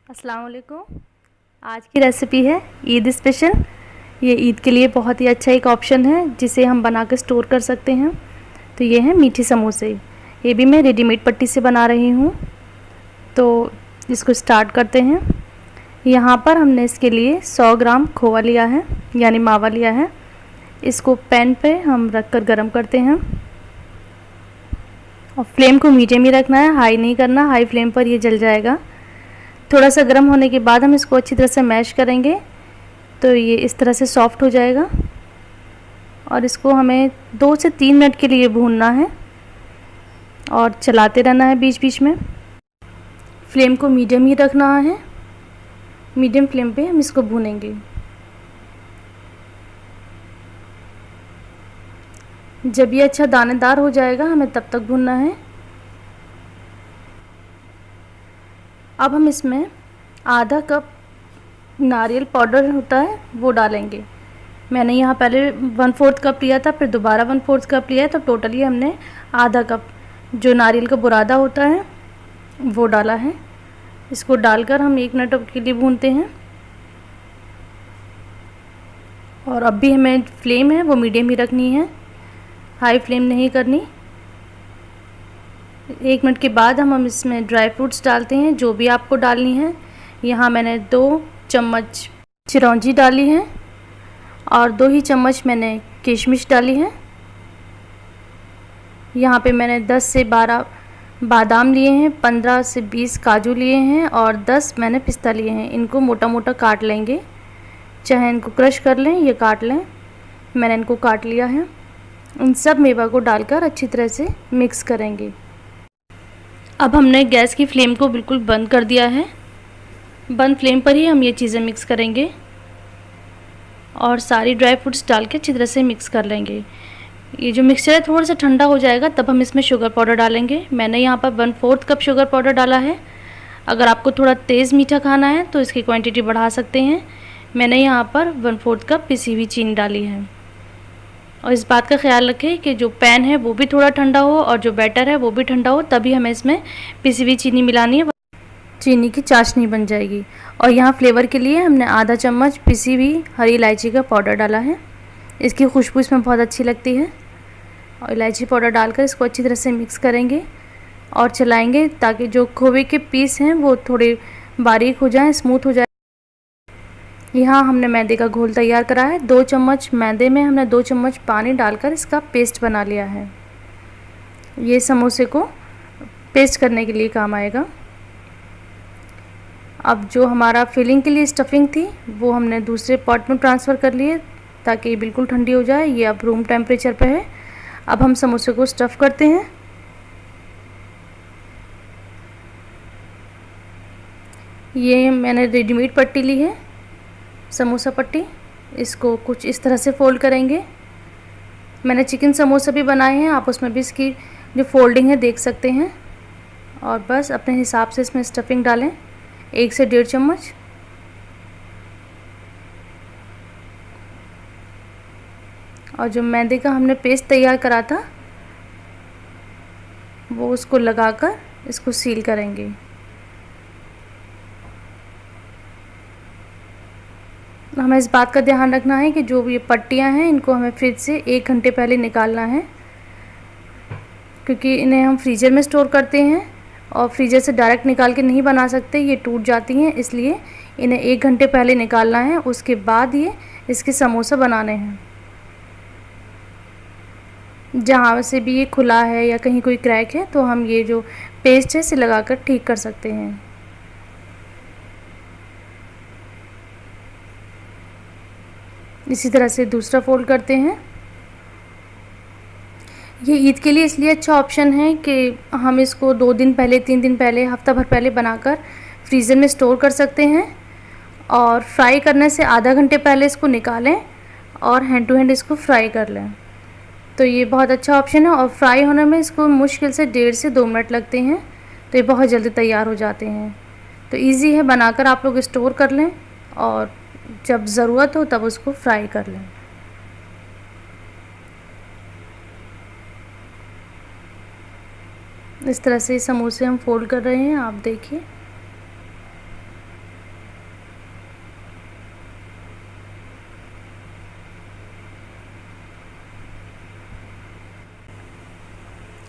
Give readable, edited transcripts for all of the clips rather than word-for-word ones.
अस्सलाम वालेकुम। आज की रेसिपी है ईद स्पेशल। ये ईद के लिए बहुत ही अच्छा एक ऑप्शन है जिसे हम बना कर स्टोर कर सकते हैं। तो ये है मीठे समोसे। ये भी मैं रेडीमेड पट्टी से बना रही हूँ। तो इसको स्टार्ट करते हैं। यहाँ पर हमने इसके लिए 100 ग्राम खोवा लिया है, यानी मावा लिया है। इसको पैन पे हम रख कर गर्म करते हैं और फ्लेम को मीडियम ही रखना है, हाई नहीं करना। हाई फ्लेम पर ये जल जाएगा। थोड़ा सा गर्म होने के बाद हम इसको अच्छी तरह से मैश करेंगे तो ये इस तरह से सॉफ्ट हो जाएगा। और इसको हमें 2 से 3 मिनट के लिए भूनना है और चलाते रहना है बीच बीच में। फ्लेम को मीडियम ही रखना है। मीडियम फ्लेम पे हम इसको भूनेंगे। जब ये अच्छा दानेदार हो जाएगा हमें तब तक भूनना है। अब हम इसमें आधा कप नारियल पाउडर होता है वो डालेंगे। मैंने यहाँ पहले 1/4 कप लिया था, फिर दोबारा 1/4 कप लिया है, तो टोटली हमने आधा कप जो नारियल का बुरादा होता है वो डाला है। इसको डालकर हम 1 मिनट के लिए भूनते हैं। और अब भी हमें फ्लेम है वो मीडियम ही रखनी है, हाई फ्लेम नहीं करनी। 1 मिनट के बाद हम इसमें ड्राई फ्रूट्स डालते हैं जो भी आपको डालनी है। यहाँ मैंने 2 चम्मच चिरौंजी डाली है और 2 ही चम्मच मैंने किशमिश डाली है। यहाँ पे मैंने 10 से 12 बादाम लिए हैं, 15 से 20 काजू लिए हैं और 10 मैंने पिस्ता लिए हैं। इनको मोटा मोटा काट लेंगे, चाहे इनको क्रश कर लें या काट लें। मैंने इनको काट लिया है। इन सब मेवा को डालकर अच्छी तरह से मिक्स करेंगे। अब हमने गैस की फ्लेम को बिल्कुल बंद कर दिया है। बंद फ्लेम पर ही हम ये चीज़ें मिक्स करेंगे और सारी ड्राई फ्रूट्स डाल के अच्छी तरह से मिक्स कर लेंगे। ये जो मिक्सचर है थोड़ा सा ठंडा हो जाएगा तब हम इसमें शुगर पाउडर डालेंगे। मैंने यहाँ पर 1/4 कप शुगर पाउडर डाला है। अगर आपको थोड़ा तेज़ मीठा खाना है तो इसकी क्वांटिटी बढ़ा सकते हैं। मैंने यहाँ पर 1/4 कप पिसी हुई चीनी डाली है। और इस बात का ख्याल रखें कि जो पैन है वो भी थोड़ा ठंडा हो और जो बैटर है वो भी ठंडा हो, तभी हमें इसमें पिसी हुई चीनी मिलानी है, चीनी की चाशनी बन जाएगी। और यहाँ फ्लेवर के लिए हमने आधा चम्मच पिसी हुई हरी इलायची का पाउडर डाला है। इसकी खुशबू इसमें बहुत अच्छी लगती है। और इलायची पाउडर डालकर इसको अच्छी तरह से मिक्स करेंगे और चलाएंगे ताकि जो खोवे के पीस हैं वो थोड़े बारीक हो जाएं, स्मूथ हो जाए। यहाँ हमने मैदे का घोल तैयार करा है। 2 चम्मच मैदे में हमने 2 चम्मच पानी डालकर इसका पेस्ट बना लिया है। ये समोसे को पेस्ट करने के लिए काम आएगा। अब जो हमारा फिलिंग के लिए स्टफिंग थी वो हमने दूसरे पॉट में ट्रांसफ़र कर लिए ताकि ये बिल्कुल ठंडी हो जाए। ये अब रूम टेम्परेचर पे है। अब हम समोसे को स्टफ़ करते हैं। ये मैंने रेडीमेड पट्टी ली है, समोसा पट्टी। इसको कुछ इस तरह से फ़ोल्ड करेंगे। मैंने चिकन समोसा भी बनाए हैं, आप उसमें भी इसकी जो फोल्डिंग है देख सकते हैं। और बस अपने हिसाब से इसमें स्टफिंग डालें, 1 से 1.5 चम्मच। और जो मैदे का हमने पेस्ट तैयार करा था वो उसको लगाकर इसको सील करेंगे। हमें इस बात का ध्यान रखना है कि जो ये पट्टियाँ हैं इनको हमें फ्रिज से 1 घंटे पहले निकालना है, क्योंकि इन्हें हम फ्रीज़र में स्टोर करते हैं और फ्रीज़र से डायरेक्ट निकाल के नहीं बना सकते, ये टूट जाती हैं। इसलिए इन्हें 1 घंटे पहले निकालना है, उसके बाद ये इसके समोसा बनाने हैं। जहाँ से भी ये खुला है या कहीं कोई क्रैक है तो हम ये जो पेस्ट है इसे लगाकर ठीक कर सकते हैं। इसी तरह से दूसरा फोल्ड करते हैं। ये ईद के लिए इसलिए अच्छा ऑप्शन है कि हम इसको 2 दिन पहले, 3 दिन पहले, हफ्ता भर पहले बनाकर फ्रीज़र में स्टोर कर सकते हैं। और फ्राई करने से आधा घंटे पहले इसको निकालें और हैंड टू हैंड इसको फ्राई कर लें। तो ये बहुत अच्छा ऑप्शन है। और फ्राई होने में इसको मुश्किल से 1.5 से 2 मिनट लगते हैं, तो ये बहुत जल्दी तैयार हो जाते हैं। तो ईज़ी है, बनाकर आप लोग स्टोर कर लें और जब ज़रूरत हो तब उसको फ्राई कर लें। इस तरह से समोसे हम फोल्ड कर रहे हैं, आप देखिए।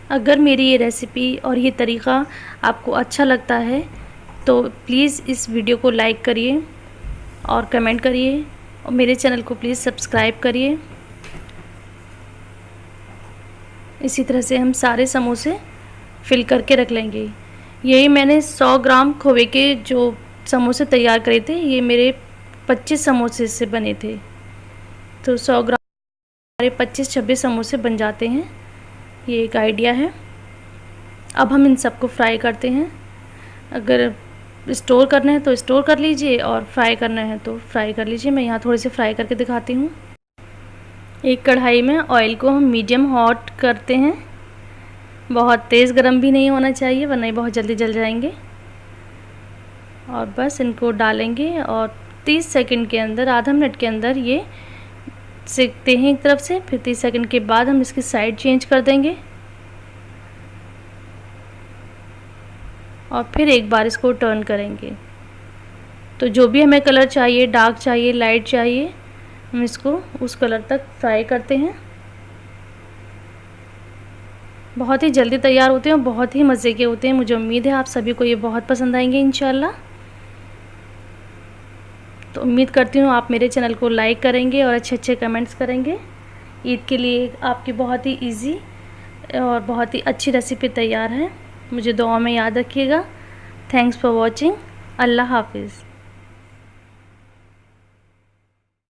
अगर मेरी ये रेसिपी और ये तरीक़ा आपको अच्छा लगता है तो प्लीज़ इस वीडियो को लाइक करिए और कमेंट करिए और मेरे चैनल को प्लीज़ सब्सक्राइब करिए। इसी तरह से हम सारे समोसे फिल करके रख लेंगे। यही मैंने 100 ग्राम खोए के जो समोसे तैयार करे थे, ये मेरे 25 समोसे से बने थे। तो 100 ग्राम हमारे 25-26 समोसे बन जाते हैं। ये एक आइडिया है। अब हम इन सबको फ्राई करते हैं। अगर स्टोर करना है तो स्टोर कर लीजिए और फ्राई करना है तो फ्राई कर लीजिए। मैं यहाँ थोड़े से फ्राई करके दिखाती हूँ। एक कढ़ाई में ऑयल को हम मीडियम हॉट करते हैं। बहुत तेज़ गरम भी नहीं होना चाहिए वरना ये बहुत जल्दी जल जाएंगे। और बस इनको डालेंगे और 30 सेकंड के अंदर, आधा मिनट के अंदर ये सेकते हैं एक तरफ से। फिर 30 सेकंड के बाद हम इसकी साइड चेंज कर देंगे और फिर एक बार इसको टर्न करेंगे। तो जो भी हमें कलर चाहिए, डार्क चाहिए, लाइट चाहिए, हम इसको उस कलर तक फ्राई करते हैं। बहुत ही जल्दी तैयार होते हैं और बहुत ही मज़े के होते हैं। मुझे उम्मीद है आप सभी को ये बहुत पसंद आएंगे इंशाल्लाह। तो उम्मीद करती हूँ आप मेरे चैनल को लाइक करेंगे और अच्छे अच्छे कमेंट्स करेंगे। ईद के लिए आपकी बहुत ही इजी और बहुत ही अच्छी रेसिपी तैयार है। मुझे दुआ में याद रखिएगा। Thanks for watching. अल्लाह हाफिज़।